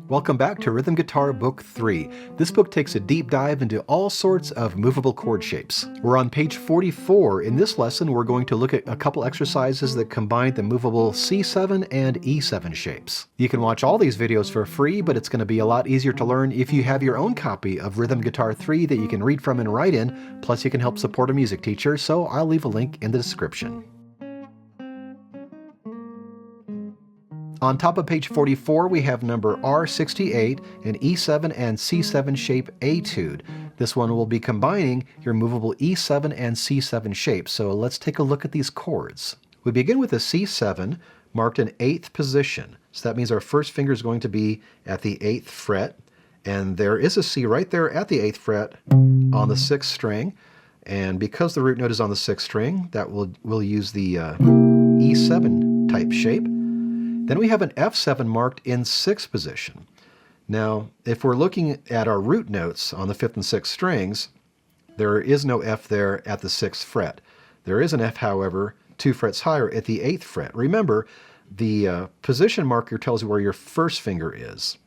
Welcome back to Rhythm Guitar Book 3. This book takes a deep dive into all sorts of movable chord shapes. We're on page 44. In this lesson, we're going to look at a couple exercises that combine the movable C7 and E7 shapes. You can watch all these videos for free, but it's going to be a lot easier to learn if you have your own copy of Rhythm Guitar 3 that you can read from and write in, plus you can help support a music teacher, so I'll leave a link in the description. On top of page 44, we have number R68, an E7 and C7 shape etude. This one will be combining your movable E7 and C7 shapes. So let's take a look at these chords. We begin with a C7 marked in 8th position. So that means our first finger is going to be at the 8th fret. And there is a C right there at the 8th fret on the 6th string. And because the root note is on the 6th string, that we'll use the E7 type shape. Then we have an F7 marked in 6th position. Now, if we're looking at our root notes on the 5th and 6th strings, there is no F there at the 6th fret. There is an F, however, 2 frets higher at the 8th fret. Remember, the position marker tells you where your first finger is.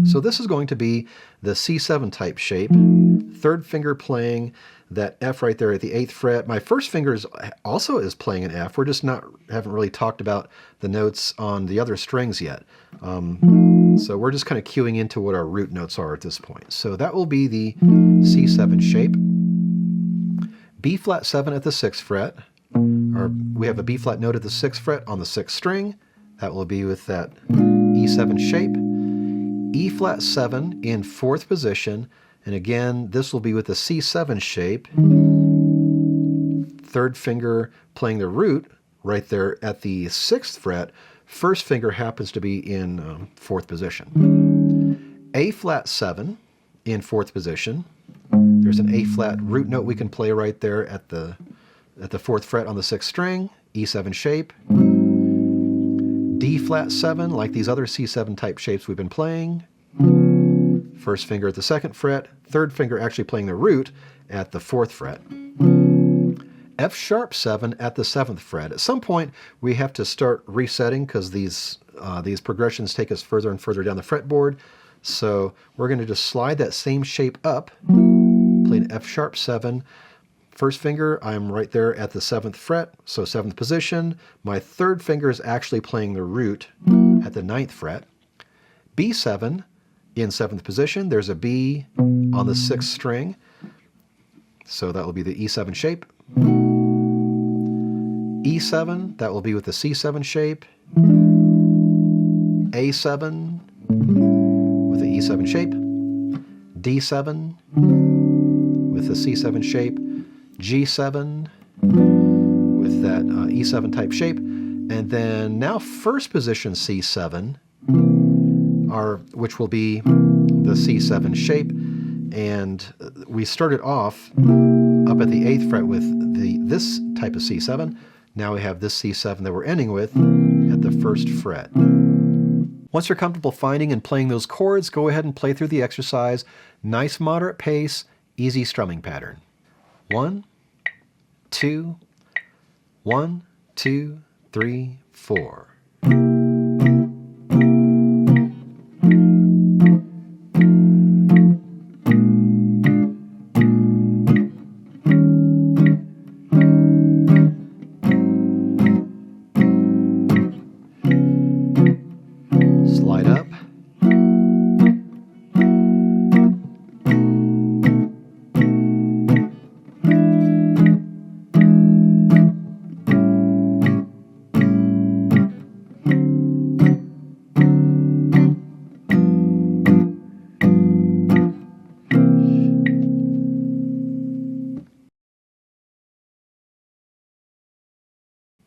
So this is going to be the C7 type shape, 3rd finger playing that F right there at the 8th fret. My first finger also is playing an F. We're just haven't really talked about the notes on the other strings yet. So we're just kind of cueing into what our root notes are at this point. So that will be the C7 shape. B flat 7 at the 6th fret. Or we have a B flat note at the 6th fret on the 6th string. That will be with that E7 shape. E flat 7 in 4th position. And again, this will be with the C7 shape. 3rd finger playing the root right there at the 6th fret. First finger happens to be in 4th position. A flat 7 in 4th position. There's an A flat root note we can play right there at the 4th fret on the 6th string. E7 shape. D flat 7, like these other C7 type shapes we've been playing. First finger at the 2nd fret, 3rd finger actually playing the root at the 4th fret. F sharp 7 at the 7th fret. At some point we have to start resetting because these progressions take us further and further down the fretboard. So we're going to just slide that same shape up, play an F sharp 7. First finger, I'm right there at the 7th fret, so 7th position. My 3rd finger is actually playing the root at the 9th fret. B7 in 7th position, there's a B on the 6th string, so that will be the E7 shape. E7, that will be with the C7 shape. A7 with the E7 shape. D7 with the C7 shape. G7 with that E7 type shape. And then now first position C7, which will be the C7 shape, and we started off up at the 8th fret with this type of C7. Now we have this C7 that we're ending with at the 1st fret. Once you're comfortable finding and playing those chords, go ahead and play through the exercise. Nice moderate pace, easy strumming pattern. 1, 2, 1, 2, 3, 4. Slide up.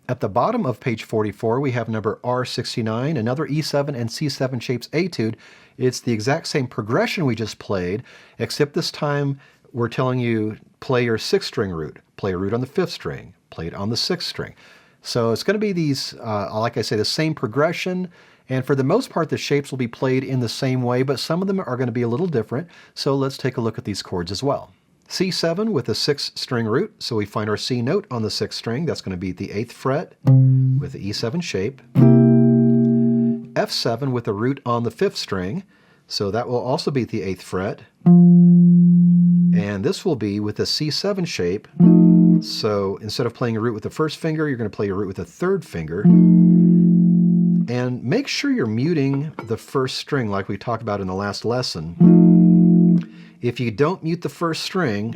At the bottom of page 44, we have number R69, another E7 and C7 shapes etude. It's the exact same progression we just played, except this time we're telling you play your 6th string root, play a root on the 5th string, play it on the 6th string. So it's going to be these, like I say, the same progression, and for the most part the shapes will be played in the same way, but some of them are going to be a little different, so let's take a look at these chords as well. C7 with a 6th string root, so we find our C note on the 6th string. That's going to be at the 8th fret with the E7 shape. F7 with the root on the 5th string, so that will also be at the 8th fret. And this will be with the C7 shape, so instead of playing a root with the 1st finger, you're going to play a root with the 3rd finger. And make sure you're muting the 1st string like we talked about in the last lesson. If you don't mute the 1st string,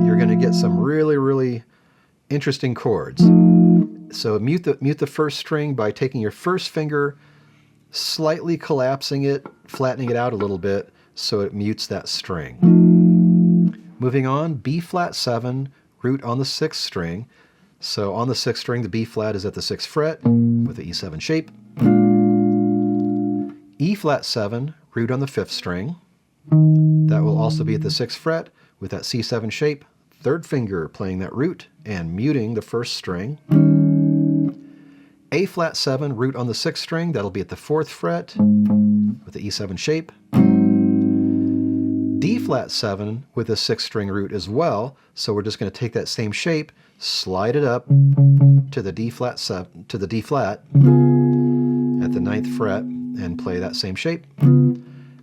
you're going to get some really interesting chords. So mute the 1st string by taking your 1st finger, slightly collapsing it, flattening it out a little bit so it mutes that string. Moving on, B flat 7, root on the 6th string. So on the 6th string, the B flat is at the 6th fret with the E7 shape. E flat 7, root on the 5th string. That will also be at the 6th fret with that C7 shape. 3rd finger playing that root and muting the 1st string. A flat 7, root on the 6th string. That'll be at the 4th fret with the E7 shape. D flat 7 with a 6th string root as well. So we're just going to take that same shape, slide it up to the D flat 7 to the D flat at the 9th fret and play that same shape.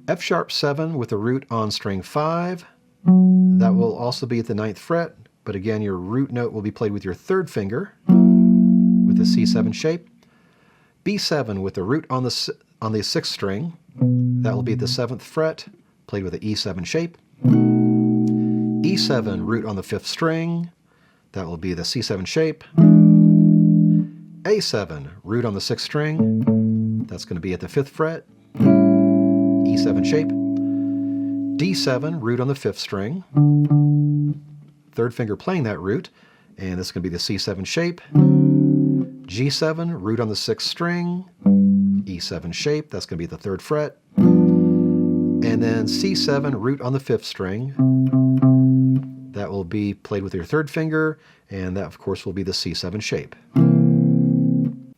F sharp 7 with a root on string 5. That will also be at the 9th fret, but again your root note will be played with your 3rd finger with the C7 shape. B7 with the root on the 6th string. That will be at the 7th fret, played with the E7 shape. E7 root on the 5th string. That will be the C7 shape. A7 root on the 6th string. That's going to be at the 5th fret. E7 shape. D7 root on the 5th string. 3rd finger playing that root, and this is going to be the C7 shape. G7 root on the 6th string. E7 shape, that's going to be the 3rd fret. And then C7 root on the 5th string. That will be played with your 3rd finger, and that of course will be the C7 shape.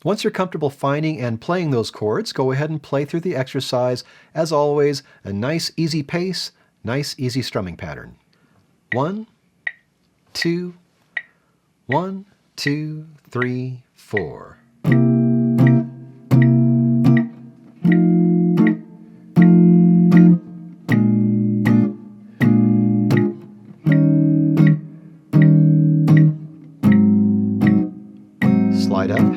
Once you're comfortable finding and playing those chords, go ahead and play through the exercise. As always, a nice easy pace, nice easy strumming pattern. 1, 2, 1, 2, 3, 4. Slide up.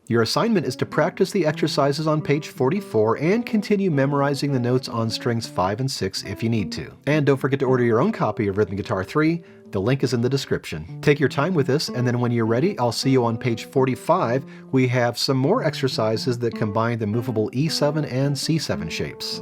Your assignment is to practice the exercises on page 44 and continue memorizing the notes on strings 5 and 6 if you need to. And don't forget to order your own copy of Rhythm Guitar 3. The link is in the description. Take your time with this, and then when you're ready, I'll see you on page 45. We have some more exercises that combine the movable E7 and C7 shapes.